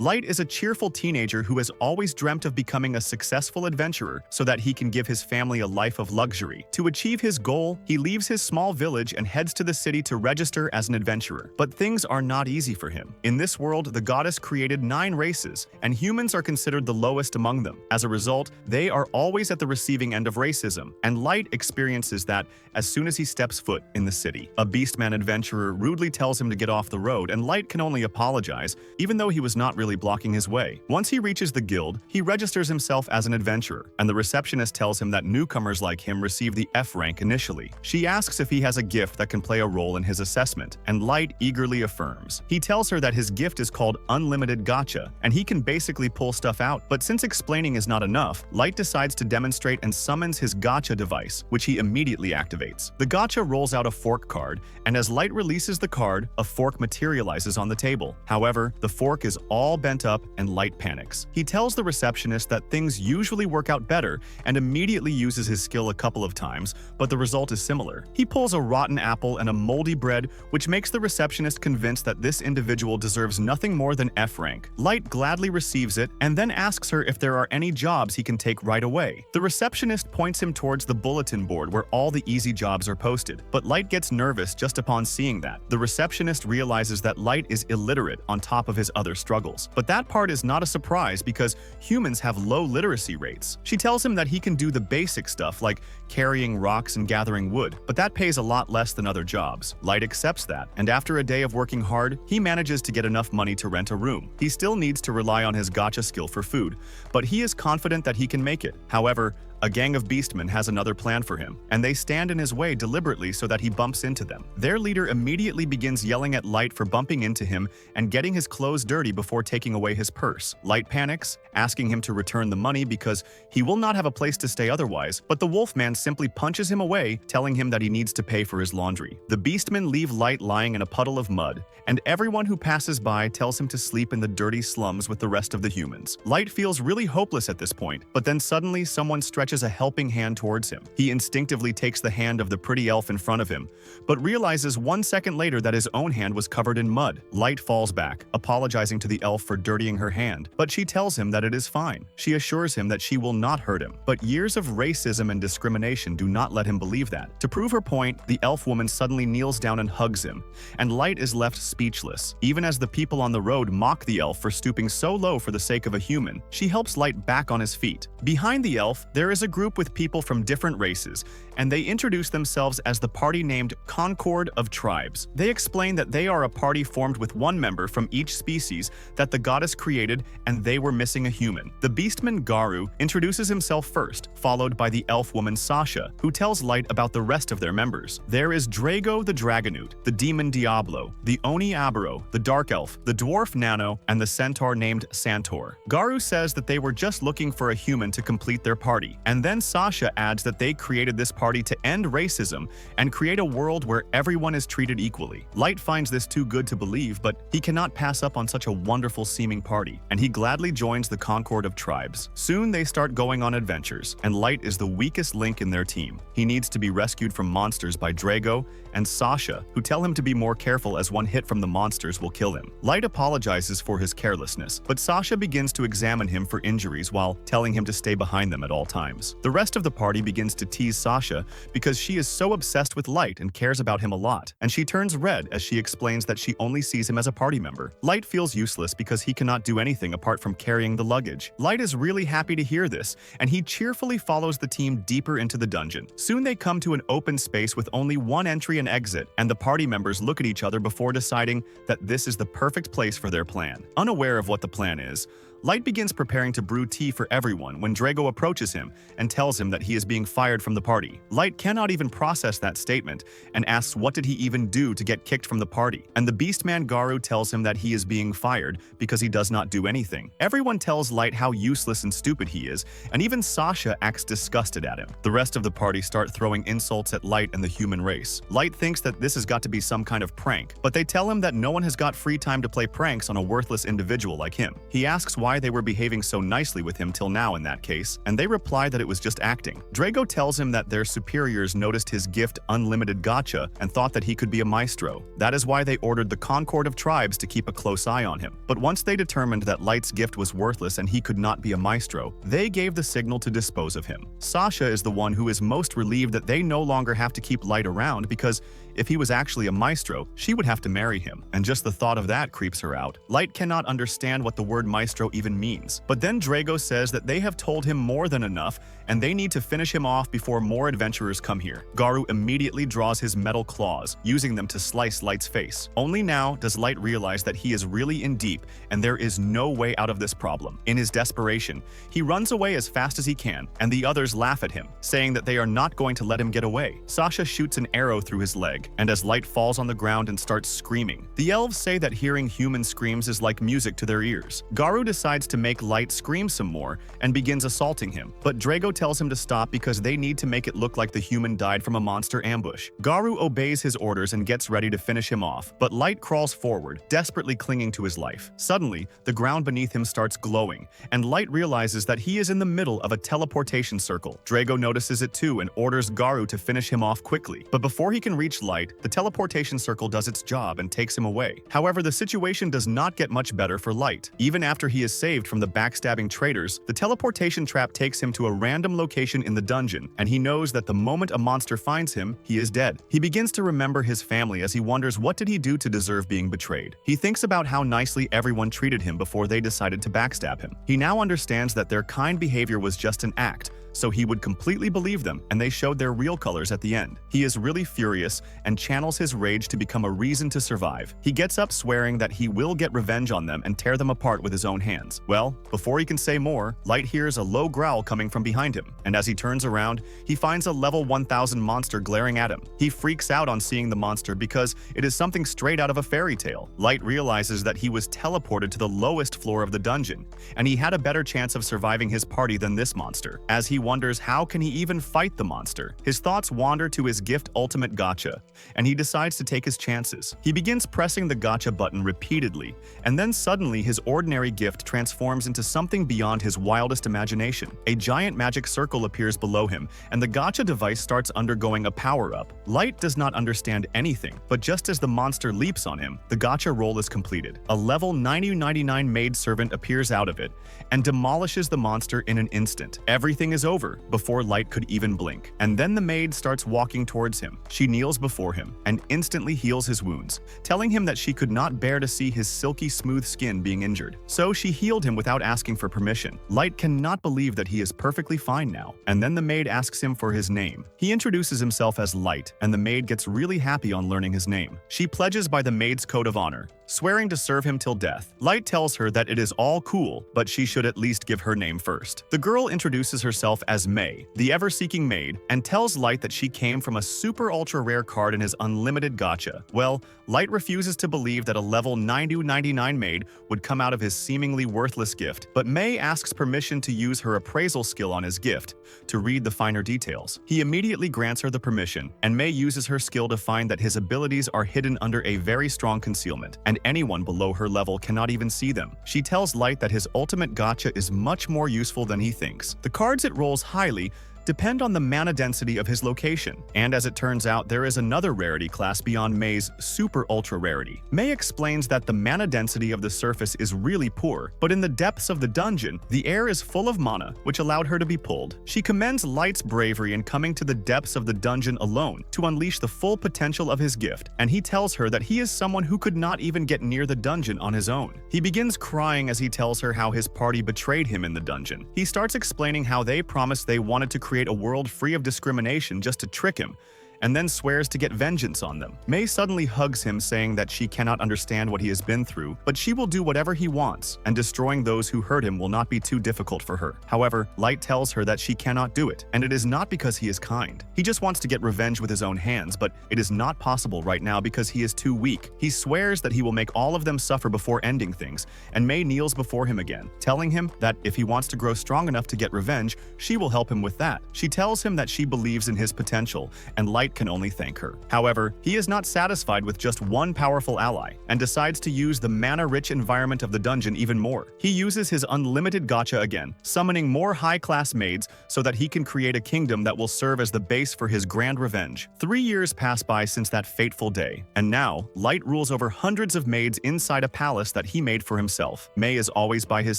Light is a cheerful teenager who has always dreamt of becoming a successful adventurer so that he can give his family a life of luxury. To achieve his goal, he leaves his small village and heads to the city to register as an adventurer. But things are not easy for him. In this world, the goddess created 9 races, and humans are considered the lowest among them. As a result, they are always at the receiving end of racism, and Light experiences that as soon as he steps foot in the city. A Beastman adventurer rudely tells him to get off the road, and Light can only apologize, even though he was not really blocking his way. Once he reaches the guild, he registers himself as an adventurer, and the receptionist tells him that newcomers like him receive the F rank initially. She asks if he has a gift that can play a role in his assessment, and Light eagerly affirms. He tells her that his gift is called Unlimited Gacha, and he can basically pull stuff out, but since explaining is not enough, Light decides to demonstrate and summons his Gacha device, which he immediately activates. The Gacha rolls out a fork card, and as Light releases the card, a fork materializes on the table. However, the fork is all bent up and Light panics. He tells the receptionist that things usually work out better and immediately uses his skill a couple of times, but the result is similar. He pulls a rotten apple and a moldy bread, which makes the receptionist convinced that this individual deserves nothing more than F rank. Light gladly receives it and then asks her if there are any jobs he can take right away. The receptionist points him towards the bulletin board where all the easy jobs are posted, but Light gets nervous just upon seeing that. The receptionist realizes that Light is illiterate on top of his other struggles, but that part is not a surprise because humans have low literacy rates. She tells him that he can do the basic stuff like carrying rocks and gathering wood, but that pays a lot less than other jobs. Light accepts that, and after a day of working hard, he manages to get enough money to rent a room. He still needs to rely on his gacha skill for food, but he is confident that he can make it. However, a gang of beastmen has another plan for him, and they stand in his way deliberately so that he bumps into them. Their leader immediately begins yelling at Light for bumping into him and getting his clothes dirty before taking away his purse. Light panics, asking him to return the money because he will not have a place to stay otherwise, but the Wolfman simply punches him away, telling him that he needs to pay for his laundry. The beastmen leave Light lying in a puddle of mud, and everyone who passes by tells him to sleep in the dirty slums with the rest of the humans. Light feels really hopeless at this point, but then suddenly someone stretches a helping hand towards him. He instinctively takes the hand of the pretty elf in front of him, but realizes 1 second later that his own hand was covered in mud. Light falls back, apologizing to the elf for dirtying her hand, but she tells him that it is fine. She assures him that she will not hurt him, but years of racism and discrimination do not let him believe that. To prove her point, the elf woman suddenly kneels down and hugs him, and Light is left speechless. Even as the people on the road mock the elf for stooping so low for the sake of a human, she helps Light back on his feet. Behind the elf, there is a group with people from different races, and they introduce themselves as the party named Concord of Tribes. They explain that they are a party formed with one member from each species that the goddess created, and they were missing a human. The beastman Garu introduces himself first, followed by the elf woman Sasha, who tells Light about the rest of their members. There is Drago the Dragonoot, the demon Diablo, the Oni Abaro, the dark elf, the dwarf Nano, and the centaur named Santor. Garu says that they were just looking for a human to complete their party, and then Sasha adds that they created this party to end racism and create a world where everyone is treated equally. Light finds this too good to believe, but he cannot pass up on such a wonderful seeming party, and he gladly joins the Concord of Tribes. Soon they start going on adventures, and Light is the weakest link in their team. He needs to be rescued from monsters by Drago and Sasha, who tell him to be more careful as one hit from the monsters will kill him. Light apologizes for his carelessness, but Sasha begins to examine him for injuries while telling him to stay behind them at all times. The rest of the party begins to tease Sasha because she is so obsessed with Light and cares about him a lot, and she turns red as she explains that she only sees him as a party member. Light feels useless because he cannot do anything apart from carrying the luggage. Light is really happy to hear this, and he cheerfully follows the team deeper into the dungeon. Soon they come to an open space with only one entry and exit, and the party members look at each other before deciding that this is the perfect place for their plan. Unaware of what the plan is, Light begins preparing to brew tea for everyone when Drago approaches him and tells him that he is being fired from the party. Light cannot even process that statement and asks what did he even do to get kicked from the party, and the beastman Garu tells him that he is being fired because he does not do anything. Everyone tells Light how useless and stupid he is, and even Sasha acts disgusted at him. The rest of the party start throwing insults at Light and the human race. Light thinks that this has got to be some kind of prank, but they tell him that no one has got free time to play pranks on a worthless individual like him. He asks why why they were behaving so nicely with him till now in that case, and they reply that it was just acting. Drago tells him that their superiors noticed his gift unlimited gacha and thought that he could be a maestro. That is why they ordered the Concord of Tribes to keep a close eye on him. But once they determined that Light's gift was worthless and he could not be a maestro, they gave the signal to dispose of him. Sasha is the one who is most relieved that they no longer have to keep Light around, because if he was actually a maestro, she would have to marry him, and just the thought of that creeps her out. Light cannot understand what the word maestro even means. But then Drago says that they have told him more than enough, and they need to finish him off before more adventurers come here. Garu immediately draws his metal claws, using them to slice Light's face. Only now does Light realize that he is really in deep, and there is no way out of this problem. In his desperation, he runs away as fast as he can, and the others laugh at him, saying that they are not going to let him get away. Sasha shoots an arrow through his leg, and as Light falls on the ground and starts screaming. The elves say that hearing human screams is like music to their ears. Garu decides to make Light scream some more and begins assaulting him, but Drago tells him to stop because they need to make it look like the human died from a monster ambush. Garu obeys his orders and gets ready to finish him off, but Light crawls forward, desperately clinging to his life. Suddenly, the ground beneath him starts glowing, and Light realizes that he is in the middle of a teleportation circle. Drago notices it too and orders Garu to finish him off quickly, but before he can reach Light, the teleportation circle does its job and takes him away. However, the situation does not get much better for Light. Even after he is saved from the backstabbing traitors, the teleportation trap takes him to a random location in the dungeon, and he knows that the moment a monster finds him, he is dead. He begins to remember his family as he wonders what did he do to deserve being betrayed. He thinks about how nicely everyone treated him before they decided to backstab him. He now understands that their kind behavior was just an act, so he would completely believe them, and they showed their real colors at the end. He is really furious and channels his rage to become a reason to survive. He gets up swearing that he will get revenge on them and tear them apart with his own hands. Well, before he can say more, Light hears a low growl coming from behind him, and as he turns around, he finds a level 1000 monster glaring at him. He freaks out on seeing the monster because it is something straight out of a fairy tale. Light realizes that he was teleported to the lowest floor of the dungeon, and he had a better chance of surviving his party than this monster. As he wonders how can he even fight the monster, his thoughts wander to his gift ultimate gacha, and he decides to take his chances. He begins pressing the gacha button repeatedly, and then suddenly his ordinary gift transforms into something beyond his wildest imagination. A giant magic circle appears below him, and the gacha device starts undergoing a power-up. Light does not understand anything, but just as the monster leaps on him, the gacha roll is completed. A level 99 maidservant appears out of it and demolishes the monster in an instant. Everything is over before Light could even blink. And then the maid starts walking towards him. She kneels before him and instantly heals his wounds, telling him that she could not bear to see his silky smooth skin being injured. So she healed him without asking for permission. Light cannot believe that he is perfectly fine now. And then the maid asks him for his name. He introduces himself as Light, and the maid gets really happy on learning his name. She pledges by the maid's code of honor, swearing to serve him till death. Light tells her that it is all cool, but she should at least give her name first. The girl introduces herself as May, the ever-seeking maid, and tells Light that she came from a super ultra rare card in his unlimited gacha. Well, Light refuses to believe that a level 99 maid would come out of his seemingly worthless gift, but May asks permission to use her appraisal skill on his gift to read the finer details. He immediately grants her the permission, and May uses her skill to find that his abilities are hidden under a very strong concealment, and anyone below her level cannot even see them. She tells Light that his ultimate gacha is much more useful than he thinks. The cards it rolls highly depend on the mana density of his location, and as it turns out, there is another rarity class beyond May's super ultra rarity. May explains that the mana density of the surface is really poor, but in the depths of the dungeon, the air is full of mana, which allowed her to be pulled. She commends Light's bravery in coming to the depths of the dungeon alone to unleash the full potential of his gift, and he tells her that he is someone who could not even get near the dungeon on his own. He begins crying as he tells her how his party betrayed him in the dungeon. He starts explaining how they promised they wanted to create a world free of discrimination just to trick him, and then swears to get vengeance on them. May suddenly hugs him, saying that she cannot understand what he has been through, but she will do whatever he wants, and destroying those who hurt him will not be too difficult for her. However, Light tells her that she cannot do it, and it is not because he is kind. He just wants to get revenge with his own hands, but it is not possible right now because he is too weak. He swears that he will make all of them suffer before ending things, and May kneels before him again, telling him that if he wants to grow strong enough to get revenge, she will help him with that. She tells him that she believes in his potential, and Light Light can only thank her. However, he is not satisfied with just one powerful ally, and decides to use the mana-rich environment of the dungeon even more. He uses his unlimited gacha again, summoning more high-class maids so that he can create a kingdom that will serve as the base for his grand revenge. 3 years pass by since that fateful day, and now, Light rules over hundreds of maids inside a palace that he made for himself. May is always by his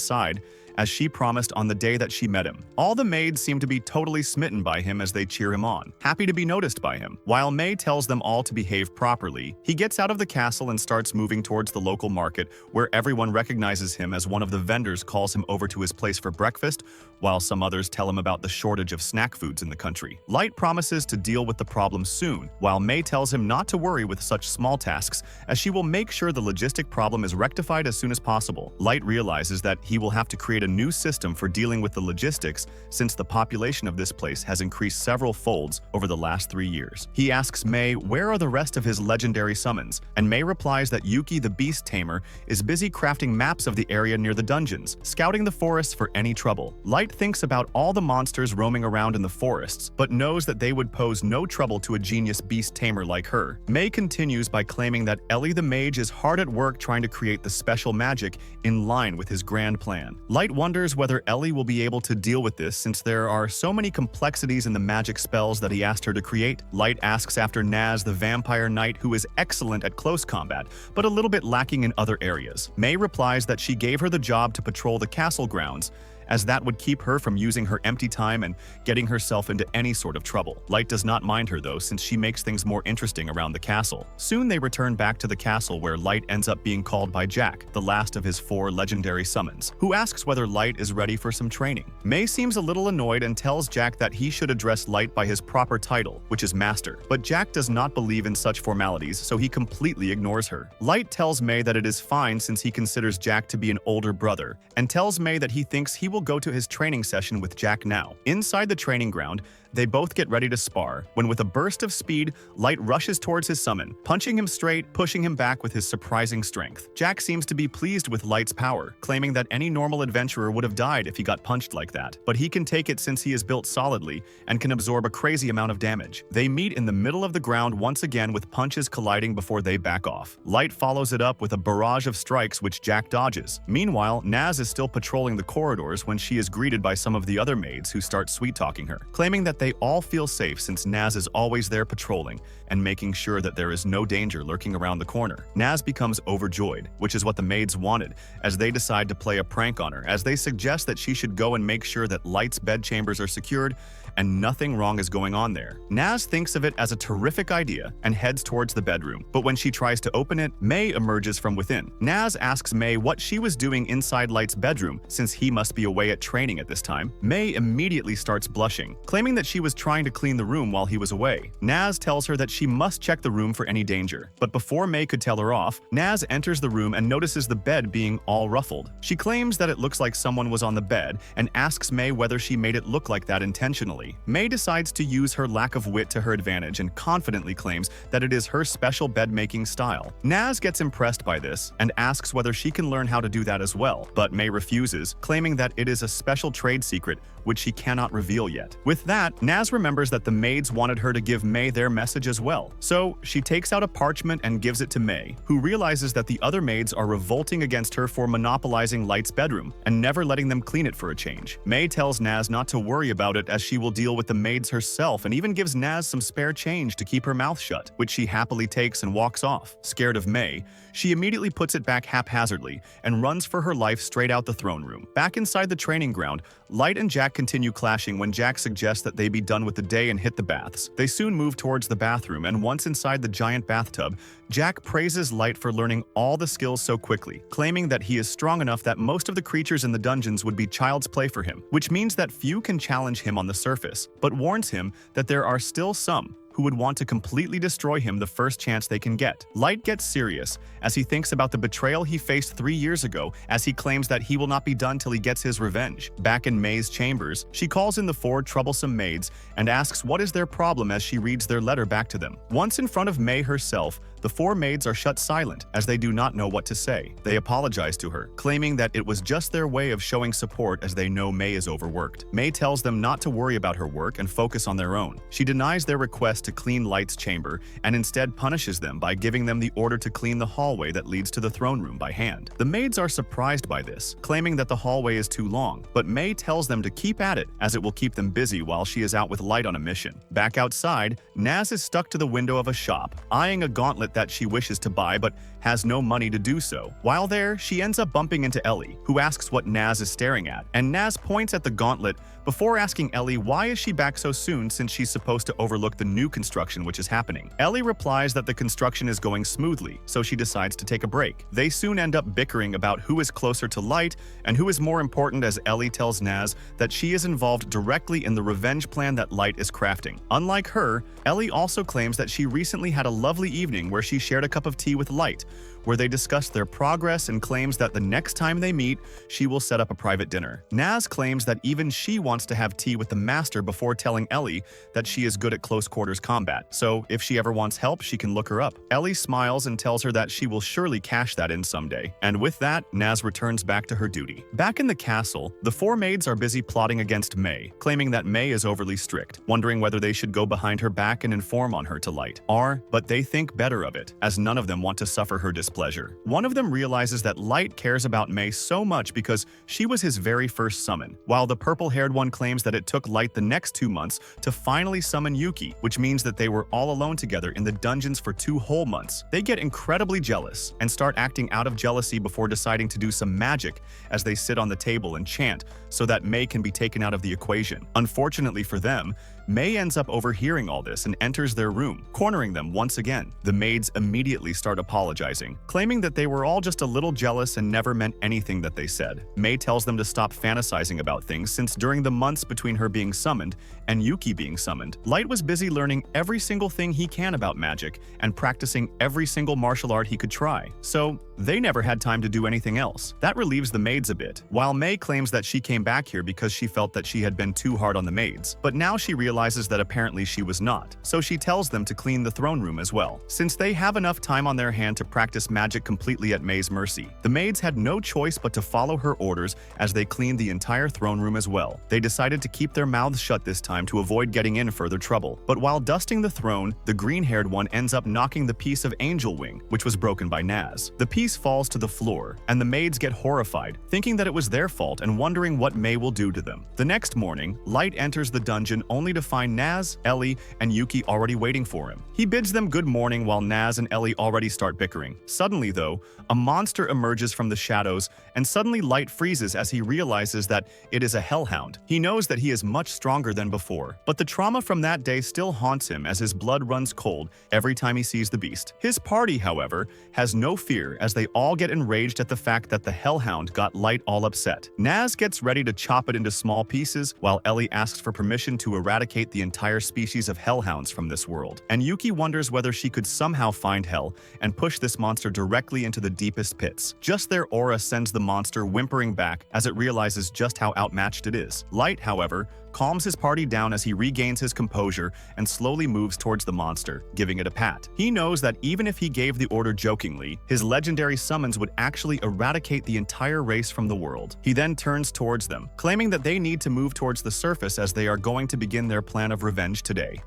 side, as she promised on the day that she met him. All the maids seem to be totally smitten by him as they cheer him on, happy to be noticed by him. While May tells them all to behave properly, he gets out of the castle and starts moving towards the local market, where everyone recognizes him as one of the vendors calls him over to his place for breakfast, while some others tell him about the shortage of snack foods in the country. Light promises to deal with the problem soon, while May tells him not to worry with such small tasks, as she will make sure the logistic problem is rectified as soon as possible. Light realizes that he will have to create a new system for dealing with the logistics, since the population of this place has increased several folds over the last 3 years. He asks May where are the rest of his legendary summons, and May replies that Yuki the Beast Tamer is busy crafting maps of the area near the dungeons, scouting the forests for any trouble. Light thinks about all the monsters roaming around in the forests, but knows that they would pose no trouble to a genius beast tamer like her. May continues by claiming that Ellie the Mage is hard at work trying to create the special magic in line with his grand plan. Light wonders whether Ellie will be able to deal with this, since there are so many complexities in the magic spells that he asked her to create. Light asks after Naz the Vampire Knight, who is excellent at close combat, but a little bit lacking in other areas. May replies that she gave her the job to patrol the castle grounds, as that would keep her from using her empty time and getting herself into any sort of trouble. Light does not mind her though, since she makes things more interesting around the castle. Soon they return back to the castle, where Light ends up being called by Jack, the last of his 4 legendary summons, who asks whether Light is ready for some training. May seems a little annoyed and tells Jack that he should address Light by his proper title, which is Master, but Jack does not believe in such formalities, so he completely ignores her. Light tells May that it is fine since he considers Jack to be an older brother, and tells May that he thinks he will go to his training session with Jack now. Inside the training ground, they both get ready to spar, when with a burst of speed, Light rushes towards his summon, punching him straight, pushing him back with his surprising strength. Jack seems to be pleased with Light's power, claiming that any normal adventurer would have died if he got punched like that, but he can take it since he is built solidly and can absorb a crazy amount of damage. They meet in the middle of the ground once again, with punches colliding before they back off. Light follows it up with a barrage of strikes which Jack dodges. Meanwhile, Naz is still patrolling the corridors when she is greeted by some of the other maids who start sweet-talking her, claiming that they all feel safe since Naz is always there patrolling and making sure that there is no danger lurking around the corner. Naz becomes overjoyed, which is what the maids wanted, as they decide to play a prank on her, as they suggest that she should go and make sure that Light's bed chambers are secured and nothing wrong is going on there. Naz thinks of it as a terrific idea and heads towards the bedroom, but when she tries to open it, May emerges from within. Naz asks May what she was doing inside Light's bedroom, since he must be away at training at this time. May immediately starts blushing, claiming that she was trying to clean the room while he was away. Naz tells her that she must check the room for any danger, but before May could tell her off, Naz enters the room and notices the bed being all ruffled. She claims that it looks like someone was on the bed and asks May whether she made it look like that intentionally. May decides to use her lack of wit to her advantage and confidently claims that it is her special bed-making style. Naz gets impressed by this and asks whether she can learn how to do that as well, but May refuses, claiming that it is a special trade secret which she cannot reveal yet. With that, Naz remembers that the maids wanted her to give May their message as well, so she takes out a parchment and gives it to May, who realizes that the other maids are revolting against her for monopolizing Light's bedroom and never letting them clean it for a change. May tells Naz not to worry about it, as she will deal with the maids herself, and even gives Naz some spare change to keep her mouth shut, which she happily takes and walks off. Scared of May, she immediately puts it back haphazardly and runs for her life straight out the throne room. Back inside the training ground, Light and Jack continue clashing when Jack suggests that they be done with the day and hit the baths. They soon move towards the bathroom, and once inside the giant bathtub, Jack praises Light for learning all the skills so quickly, claiming that he is strong enough that most of the creatures in the dungeons would be child's play for him, which means that few can challenge him on the surface, but warns him that there are still some who would want to completely destroy him the first chance they can get. Light gets serious as he thinks about the betrayal he faced 3 years ago, as he claims that he will not be done till he gets his revenge. Back in May's chambers, she calls in the 4 troublesome maids and asks what is their problem as she reads their letter back to them. Once in front of May herself, the 4 maids are shut silent as they do not know what to say. They apologize to her, claiming that it was just their way of showing support as they know May is overworked. May tells them not to worry about her work and focus on their own. She denies their request to clean Light's chamber and instead punishes them by giving them the order to clean the hallway that leads to the throne room by hand. The maids are surprised by this, claiming that the hallway is too long, but May tells them to keep at it as it will keep them busy while she is out with Light on a mission. Back outside, Naz is stuck to the window of a shop, eyeing a gauntlet that she wishes to buy but has no money to do so. While there, she ends up bumping into Ellie, who asks what Naz is staring at, and Naz points at the gauntlet before asking Ellie why is she back so soon since she's supposed to overlook the new construction which is happening. Ellie replies that the construction is going smoothly, so she decides to take a break. They soon end up bickering about who is closer to Light and who is more important as Ellie tells Naz that she is involved directly in the revenge plan that Light is crafting. Unlike her, Ellie also claims that she recently had a lovely evening where she shared a cup of tea with Light, where they discussed their progress and claims that the next time they meet, she will set up a private dinner. Naz claims that even she wants to have tea with the master before telling Ellie that she is good at close quarters combat, so if she ever wants help, she can look her up. Ellie smiles and tells her that she will surely cash that in someday. And with that, Naz returns back to her duty. Back in the castle, the four maids are busy plotting against May, claiming that May is overly strict, wondering whether they should go behind her back and inform on her to Light. But they think better of it, as none of them want to suffer her displeasure. One of them realizes that Light cares about May so much because she was his very first summon, while the purple-haired one claims that it took Light the next 2 months to finally summon Yuki, which means that they were all alone together in the dungeons for 2 whole months. They get incredibly jealous and start acting out of jealousy before deciding to do some magic as they sit on the table and chant so that May can be taken out of the equation. Unfortunately for them, May ends up overhearing all this and enters their room, cornering them once again. The maids immediately start apologizing, claiming that they were all just a little jealous and never meant anything that they said. May tells them to stop fantasizing about things since during the months between her being summoned and Yuki being summoned, Light was busy learning every single thing he can about magic and practicing every single martial art he could try. So they never had time to do anything else. That relieves the maids a bit, while May claims that she came back here because she felt that she had been too hard on the maids, but now she realizes that apparently she was not, so she tells them to clean the throne room as well. Since they have enough time on their hand to practice magic completely at May's mercy, the maids had no choice but to follow her orders as they cleaned the entire throne room as well. They decided to keep their mouths shut this time to avoid getting in further trouble, but while dusting the throne, the green-haired one ends up knocking the piece of angel wing, which was broken by Naz. The piece falls to the floor, and the maids get horrified, thinking that it was their fault and wondering what May will do to them. The next morning, Light enters the dungeon only to find Naz, Ellie, and Yuki already waiting for him. He bids them good morning while Naz and Ellie already start bickering. Suddenly, though, a monster emerges from the shadows, and suddenly Light freezes as he realizes that it is a hellhound. He knows that he is much stronger than before, but the trauma from that day still haunts him as his blood runs cold every time he sees the beast. His party, however, has no fear as they all get enraged at the fact that the hellhound got Light all upset. Naz gets ready to chop it into small pieces while Ellie asks for permission to eradicate the entire species of hellhounds from this world. And Yuki wonders whether she could somehow find hell and push this monster directly into the deepest pits. Just their aura sends the monster whimpering back as it realizes just how outmatched it is. Light, however, calms his party down as he regains his composure and slowly moves towards the monster, giving it a pat. He knows that even if he gave the order jokingly, his legendary summons would actually eradicate the entire race from the world. He then turns towards them, claiming that they need to move towards the surface as they are going to begin their plan of revenge today.